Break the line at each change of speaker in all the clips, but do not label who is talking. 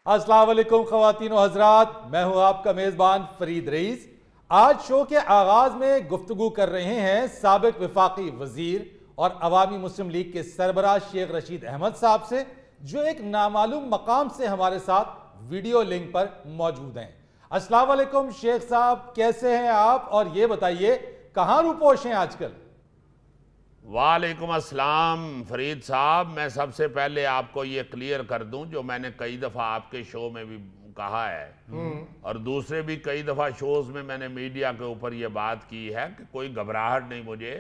अस्सलाम वालेकुम ख़वातीन व हज़रात, मैं हूं आपका मेज़बान फरीद रईस। आज शो के आगाज़ में गुफ्तगू कर रहे हैं साबिक वफाकी वज़ीर और अवामी मुस्लिम लीग के सरबराह शेख रशीद अहमद साहब से, जो एक नामालूम मकाम से हमारे साथ वीडियो लिंक पर मौजूद हैं। अस्सलाम वालेकुम शेख साहब, कैसे हैं आप? और ये बताइए कहाँ रूपोश हैं आजकल?
वालेकुम अस्सलाम फरीद साहब, मैं सबसे पहले आपको ये क्लियर कर दूं, जो मैंने कई दफ़ा आपके शो में भी कहा है और दूसरे भी कई दफ़ा शोज में मैंने मीडिया के ऊपर ये बात की है कि कोई घबराहट नहीं मुझे।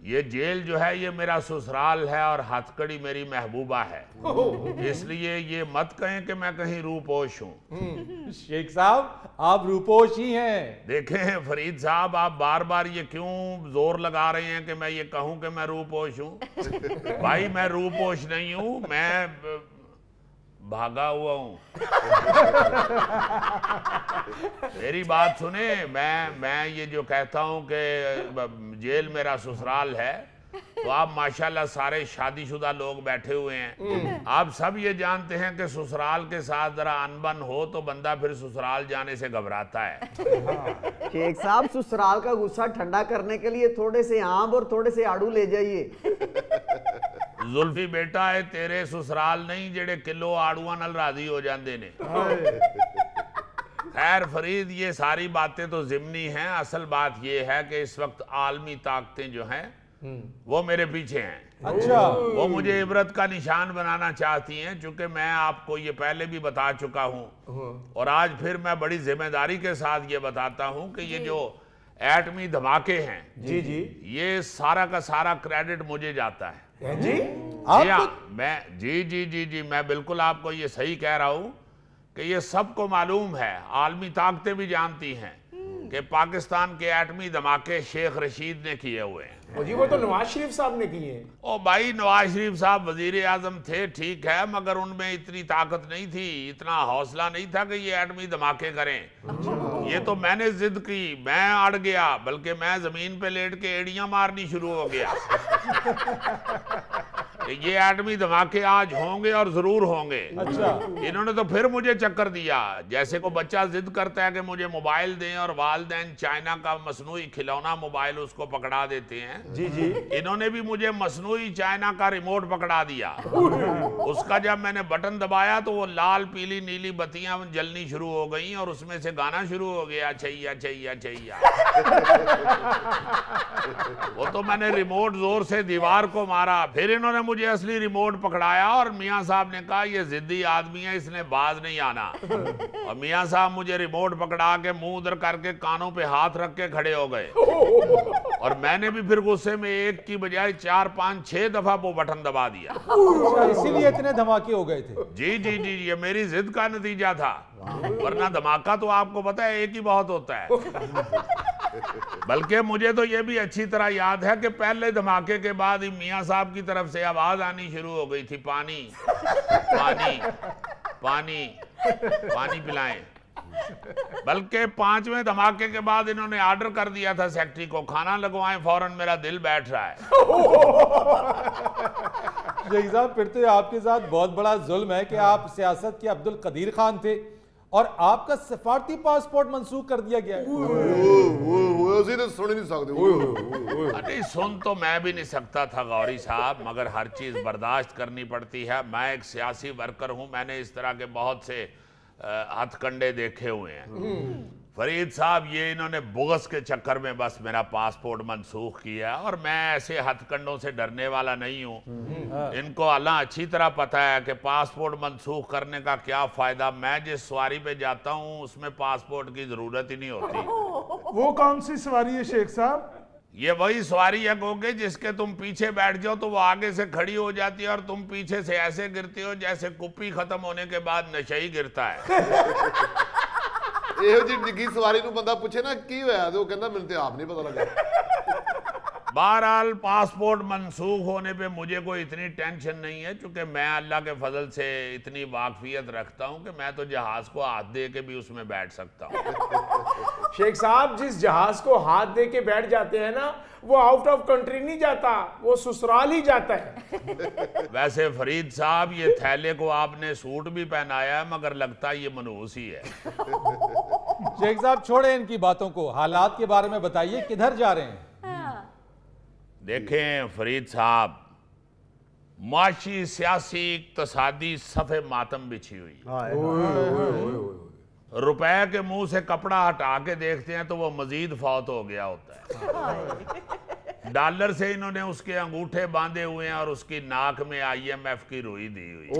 ये जेल जो है ये मेरा ससुराल है और हथकड़ी मेरी महबूबा है, इसलिए ये मत कहें कि मैं कहीं रूपोश हूँ।
शेख साहब, आप रूपोश ही हैं।
देखें फरीद साहब, आप बार बार ये क्यों जोर लगा रहे हैं कि मैं ये कहूं कि मैं रूपोश हूं? भाई मैं रूपोश नहीं हूं, मैं भागा हुआ हूं। मेरी बात सुने, मैं ये जो कहता हूं कि जेल मेरा ससुराल है, तो आप माशाल्लाह सारे शादीशुदा लोग बैठे हुए हैं। आप सब ये जानते हैं कि ससुराल के साथ जरा अनबन हो तो बंदा फिर ससुराल जाने से घबराता है।
शेख साहब, ससुराल का गुस्सा ठंडा करने के लिए थोड़े से आम और थोड़े से आड़ू ले जाइए।
जुल्फी बेटा है तेरे ससुराल नहीं जेड़े किलो आड़ुआ नाल राजी हो जाते ने। खैर फरीद, ये सारी बातें तो जिमनी हैं। असल बात ये है कि इस वक्त आलमी ताकतें जो हैं वो मेरे पीछे हैं।
अच्छा,
वो मुझे इबरत का निशान बनाना चाहती हैं, चूंकि मैं आपको ये पहले भी बता चुका हूं और आज फिर मैं बड़ी जिम्मेदारी के साथ ये बताता हूं कि ये जो एटमी धमाके हैं,
जी जी,
ये सारा का सारा क्रेडिट मुझे जाता है।
जी
आप मैं जी, मैं बिल्कुल आपको ये सही कह रहा हूं कि ये सबको मालूम है, आलमी ताकतें भी जानती हैं कि पाकिस्तान के एटमी धमाके शेख रशीद ने किए हुए हैं।
जी, वो तो नवाज शरीफ साहब ने किए हैं।
ओ भाई, नवाज शरीफ साहब वजीर आजम थे, ठीक है, मगर उनमें इतनी ताकत नहीं थी, इतना हौसला नहीं था कि ये एटमी धमाके करें। ये तो मैंने जिद की, मैं अड़ गया, बल्कि मैं जमीन पे लेट के एड़ियां मारनी शुरू हो गया। ये एटमी धमाके आज होंगे और जरूर होंगे।
अच्छा,
इन्होंने तो फिर मुझे चक्कर दिया, जैसे को बच्चा जिद करता है कि मुझे मोबाइल दें और वालिदैन चाइना का मसनूई खिलौना मोबाइल उसको पकड़ा देते हैं।
जी जी,
इन्होंने भी मुझे मसनूई चाइना का रिमोट पकड़ा दिया। उसका जब मैंने बटन दबाया तो वो लाल पीली नीली बत्तियां जलनी शुरू हो गई और उसमें से गाना शुरू हो गया, छैया छैया छैया। वो तो मैंने रिमोट जोर से दीवार को मारा, फिर इन्होंने मुझे असली रिमोट पकड़ाया और मियां साहब ने कहा ये जिद्दी आदमी है, इसने बाज नहीं आना। और मियां साहब मुझे रिमोट पकड़ा के मुंह उधर करके कानों पे हाथ रख के खड़े हो गए और मैंने भी फिर गुस्से में एक की बजाय 4 5 6 दफा वो बटन दबा दिया।
अच्छा, इसीलिए इतने धमाके हो गए थे।
जी, ये मेरी जिद का नतीजा था, वरना धमाका तो आपको पता है एक ही बहुत होता है। बल्कि मुझे तो ये भी अच्छी तरह याद है कि पहले धमाके के बाद ही मियां साहब की तरफ से आवाज आनी शुरू हो गई थी, पानी पानी पानी पानी पिलाएं। बल्कि 5वें धमाके के बाद इन्होंने ऑर्डर कर दिया था सेक्रेटरी को, खाना लगवाएं फौरन, मेरा दिल बैठ रहा है।
शेख साहब, फिर तो आपके साथ बहुत बड़ा जुल्म है कि आप सियासत के अब्दुल कदीर खान थे और आपका सफारती पासपोर्ट मंसूख कर दिया गया है।
सुन नहीं सकते।
अरे सुन तो मैं भी नहीं सकता था गौरी साहब, मगर हर चीज बर्दाश्त करनी पड़ती है। मैं एक सियासी वर्कर हूं, मैंने इस तरह के बहुत से हथकंडे देखे हुए हैं। फरीद साहब, ये इन्होंने बुगस के चक्कर में बस मेरा पासपोर्ट मनसूख किया और मैं ऐसे हथकंडों से डरने वाला नहीं हूँ। इनको अल्लाह अच्छी तरह पता है कि पासपोर्ट मनसूख करने का क्या फायदा। मैं जिस सवारी पे जाता हूँ उसमें पासपोर्ट की जरूरत ही नहीं होती।
वो कौन सी सवारी है शेख साहब?
ये वही सवारी है गोगे जिसके तुम पीछे बैठ जाओ तो वो आगे से खड़ी हो जाती है और तुम पीछे से ऐसे गिरते हो जैसे कुप्पी खत्म होने के बाद नशा ही गिरता है।
ਇਹੋ ਜਿਹੀ ਡਿੱਗੀ ਸਵਾਰੀ ਨੂੰ ਬੰਦਾ ਪੁੱਛੇ ਨਾ ਕੀ ਹੋਇਆ ਤੇ ਉਹ ਕਹਿੰਦਾ ਮੈਨੂੰ ਤੇ ਆਪ ਨਹੀਂ ਪਤਾ ਲੱਗਾ।
बहरहाल पासपोर्ट मंसूख होने पे मुझे कोई इतनी टेंशन नहीं है, क्योंकि मैं अल्लाह के फजल से इतनी वाकफियत रखता हूं कि मैं तो जहाज को हाथ दे के भी उसमें बैठ सकता हूं।
शेख साहब, जिस जहाज को हाथ दे के बैठ जाते हैं ना, वो आउट ऑफ कंट्री नहीं जाता, वो ससुराल ही जाता है।
वैसे फरीद साहब, ये थैले को आपने सूट भी पहनाया है, मगर लगता है ये मनहूस ही है।
शेख साहब छोड़े इनकी बातों को, हालात के बारे में बताइए, किधर जा रहे हैं?
देखें फरीद साहब, माशी सियासी इक्तसादी सफ़े मातम बिछी हुई है। रुपए के मुंह से कपड़ा हटा के देखते हैं तो वो मजीद फौत हो गया होता है। डॉलर से इन्होंने उसके अंगूठे बांधे हुए हैं और उसकी नाक में IMF की रुई दी हुई है।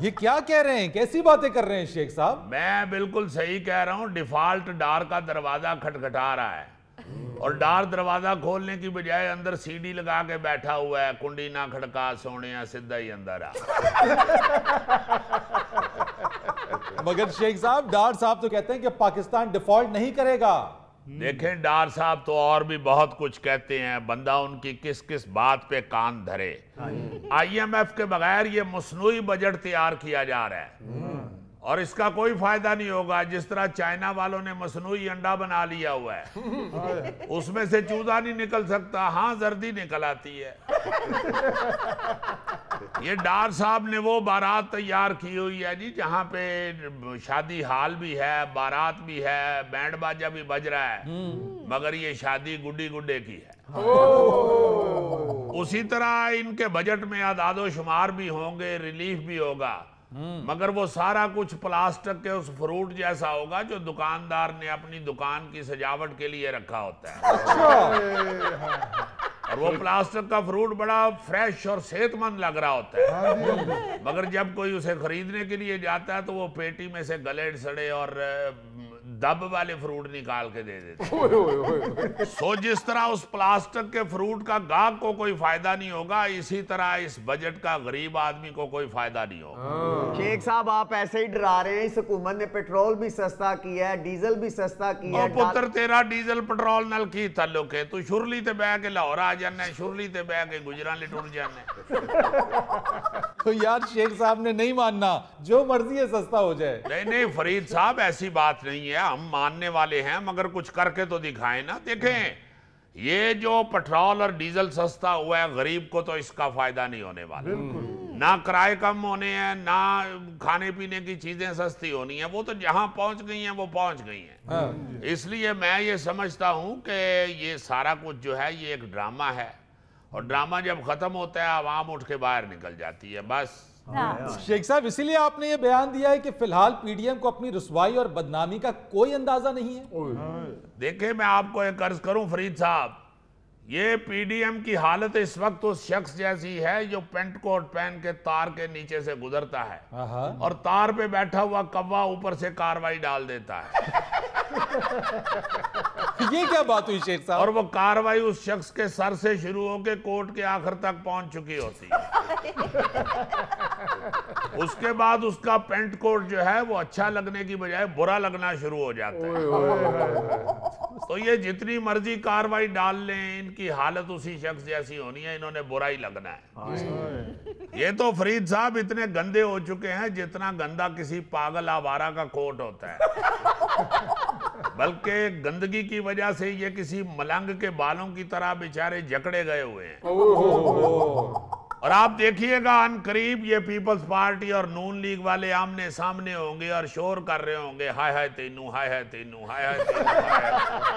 ये क्या कह रहे हैं, कैसी बातें कर रहे हैं शेख साहब?
मैं बिल्कुल सही कह रहा हूं। डिफॉल्ट डार का दरवाजा खटखटा रहा है और डार दरवाजा खोलने की बजाय अंदर CD लगा के बैठा हुआ है। कुंडी ना खड़का सोने, सीधा ही अंदर आ।
मगर शेख साहब, डार साहब तो कहते हैं कि पाकिस्तान डिफॉल्ट नहीं करेगा।
देखें, डार साहब तो और भी बहुत कुछ कहते हैं, बंदा उनकी किस किस बात पे कान धरे। IMF के बगैर ये मसनूई बजट तैयार किया जा रहा है और इसका कोई फायदा नहीं होगा। जिस तरह चाइना वालों ने मसनूई अंडा बना लिया हुआ है, उसमें से चूजा नहीं निकल सकता, हाँ जर्दी निकल आती है। ये डार साहब ने वो बारात तैयार की हुई है जी, जहां पे शादी हाल भी है, बारात भी है, बैंड बाजा भी बज रहा है, मगर ये शादी गुड्डी गुड्डे की है। उसी तरह इनके बजट में आदादो शुमार भी होंगे, रिलीफ भी होगा, मगर वो सारा कुछ प्लास्टिक के उस फ्रूट जैसा होगा जो दुकानदार ने अपनी दुकान की सजावट के लिए रखा होता है। और वो प्लास्टिक का फ्रूट बड़ा फ्रेश और सेहतमंद लग रहा होता है, मगर जब कोई उसे खरीदने के लिए जाता है तो वो पेटी में से गले सड़े और दब वाले फ्रूट निकाल के दे देते। सो जिस तरह उस प्लास्टिक के फ्रूट का गाहक को कोई फायदा नहीं होगा, इसी तरह इस बजट का गरीब आदमी को कोई फायदा नहीं होगा।
शेख साहब, आप ऐसे ही डरा रहे हैं। इस हुकूमत ने पेट्रोल भी सस्ता किया है, डीजल भी सस्ता किया है।
पुत्र, तेरा डीजल पेट्रोल नाल की ताल्लुक है? तू शुरली ते बह के लाहौर आ जाना, शुरली ते बह के गुजरांवाले टुर जाना।
तो यार शेख साहब ने नहीं मानना, जो मर्जी है सस्ता हो जाए।
नहीं नहीं फरीद साहब, ऐसी बात नहीं है, हम मानने वाले हैं, मगर कुछ करके तो दिखाएं ना। देखें, ये जो पेट्रोल और डीजल सस्ता हुआ है, गरीब को तो इसका फायदा नहीं होने वाला। ना किराए कम होने हैं, ना खाने पीने की चीजें सस्ती होनी है, वो तो जहां पहुंच गई हैं वो पहुंच गई हैं। इसलिए मैं ये समझता हूं कि ये सारा कुछ जो है ये एक ड्रामा है, और ड्रामा जब खत्म होता है आवाम उठ के बाहर निकल जाती है, बस।
शेख साहब, इसीलिए आपने ये बयान दिया है कि फिलहाल PDM को अपनी रुसवाई और बदनामी का कोई अंदाजा नहीं है।
देखिए, मैं आपको एक अर्ज करूं फरीद साहब, ये PDM की हालत इस वक्त उस शख्स जैसी है जो पेंट कोट पहन के तार के नीचे से गुजरता है और तार पे बैठा हुआ कौवा ऊपर से कार्रवाई डाल देता है।
ये क्या बात हुई शेख साहब?
और वो कार्रवाई उस शख्स के सर से शुरू होकर कोर्ट के आखिर तक पहुंच चुकी होती है। उसके बाद उसका पेंट कोट जो है वो अच्छा लगने की बजाय बुरा लगना शुरू हो जाता है। तो ये जितनी मर्जी कार्रवाई डाल लें, इनकी हालत उसी शख्स जैसी होनी है, इन्होंने बुरा ही लगना है। ये तो फरीद साहब इतने गंदे हो चुके हैं जितना गंदा किसी पागल आवारा का कोट होता है। बल्कि गंदगी की वजह से ये किसी मलंग के बालों की तरह बेचारे जकड़े गए हुए हैं। और आप देखिएगा अनकरीब ये पीपल्स पार्टी और नून लीग वाले आमने सामने होंगे और शोर कर रहे होंगे, हाय हाय तेनू, हाय हाय तेनू, हाय हाय तेनू, हाय हाय।